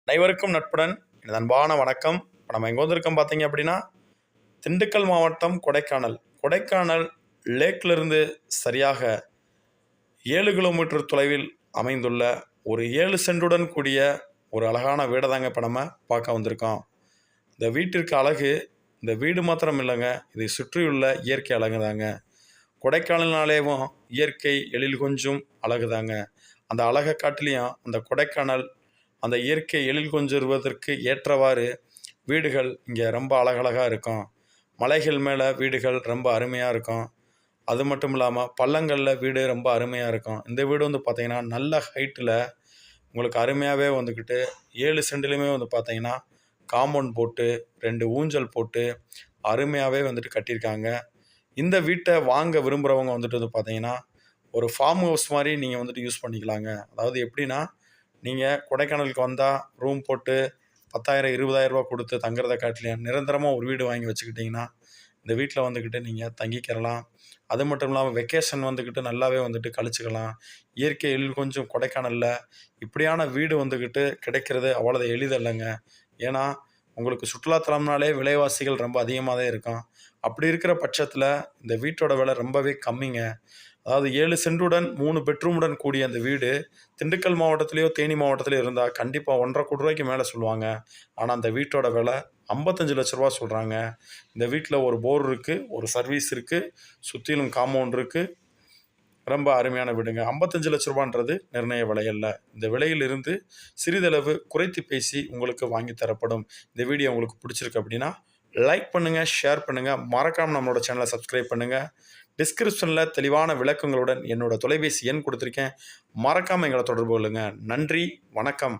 அனைவருக்கும் நட்புடன் எனது அன்பான வணக்கம். இப்போ நம்ம எங்கே வந்திருக்கோம் பார்த்தீங்க அப்படின்னா, திண்டுக்கல் மாவட்டம் கொடைக்கானல் லேக்கிலிருந்து சரியாக 7 கிலோமீட்டர் தொலைவில் அமைந்துள்ள ஒரு 7 சென்டுடன் கூடிய ஒரு அழகான வீடை தாங்க இப்போ நம்ம பார்க்க வந்திருக்கோம். இந்த வீட்டிற்கு அழகு இந்த வீடு மாத்திரம் இல்லைங்க, இதை சுற்றியுள்ள இயற்கை அழகு தாங்க. கொடைக்கானல்னாலேயும் இயற்கை எழில் கொஞ்சும் அழகு தாங்க. அந்த அழகை காட்டிலையும் அந்த கொடைக்கானல் அந்த இயற்கை எழில் கொஞ்சுவதற்கு ஏற்றவாறு வீடுகள் இங்கே ரொம்ப அழகழகாக இருக்கும். மலைகள் மேலே வீடுகள் ரொம்ப அருமையாக இருக்கும். அது மட்டும் இல்லாமல் பள்ளங்களில் வீடு ரொம்ப அருமையாக இருக்கும். இந்த வீடு வந்து பார்த்திங்கன்னா நல்ல ஹைட்டில் உங்களுக்கு அருமையாகவே வந்துக்கிட்டு 7 சென்ட்லேயுமே வந்து பார்த்திங்கன்னா காம்பவுண்ட் போட்டு 2 ஊஞ்சல் போட்டு அருமையாகவே வந்துட்டு கட்டியிருக்காங்க. இந்த வீட்டை வாங்க விரும்புகிறவங்க வந்துட்டு வந்து பார்த்திங்கன்னா ஒரு ஃபார்ம் ஹவுஸ் மாதிரி நீங்கள் வந்துட்டு யூஸ் பண்ணிக்கலாங்க. அதாவது எப்படின்னா, நீங்கள் கொடைக்கானலுக்கு வந்தால் ரூம் போட்டு 10,000 20,000 கொடுத்து தங்குறத காட்டிலையும் நிரந்தரமாக ஒரு வீடு வாங்கி வச்சுக்கிட்டிங்கன்னா இந்த வீட்டில் வந்துக்கிட்டு நீங்கள் தங்கிக்கிறலாம். அது மட்டும் இல்லாமல் வெக்கேஷன் வந்துக்கிட்டு நல்லாவே வந்துட்டு கழிச்சுக்கலாம். இயற்கை எழில் கொஞ்சம் கொடைக்கானலில் இப்படியான வீடு வந்துக்கிட்டு கிடைக்கிறது அவ்வளோ எளிதல்லைங்க. ஏன்னா உங்களுக்கு சுற்றுலாத்தலம்னாலே விலைவாசிகள் ரொம்ப அதிகமாக தான் இருக்கும். அப்படி இருக்கிற பட்சத்தில் இந்த வீட்டோட விலை ரொம்பவே கம்மிங்க. அதாவது 7 சென்டுடன் 3 பெட்ரூமுடன் கூடிய அந்த வீடு திண்டுக்கல் மாவட்டத்திலேயோ தேனி மாவட்டத்திலேயோ இருந்தால் கண்டிப்பாக 1,50,00,000 ரூபாய்க்கு மேலே சொல்லுவாங்க. ஆனால் அந்த வீட்டோட விலை 55 லட்ச ரூபா சொல்கிறாங்க. இந்த வீட்டில் ஒரு போர் இருக்குது, ஒரு சர்வீஸ் இருக்குது, சுற்றிலும் காம்பவுண்ட் இருக்குது. ரொம்ப அருமையான வீடுங்க. 55 லட்ச ரூபான்றது நிர்ணய விலை அல்ல. இந்த விலையிலிருந்து சிறிதளவு குறைத்து பேசி உங்களுக்கு வாங்கி தரப்படும். இந்த வீடியோ உங்களுக்கு பிடிச்சிருக்கு அப்படின்னா லைக் பண்ணுங்கள், ஷேர் பண்ணுங்கள், மறக்காமல் நம்மளோட சேனலை சப்ஸ்கிரைப் பண்ணுங்கள். டிஸ்கிரிப்ஷனில் தெளிவான விளக்கங்களுடன் என்னோடய தொலைபேசி எண் கொடுத்துருக்கேன். மறக்காமல் எங்களை தொடர்பு கொள்ளுங்கள். நன்றி, வணக்கம்.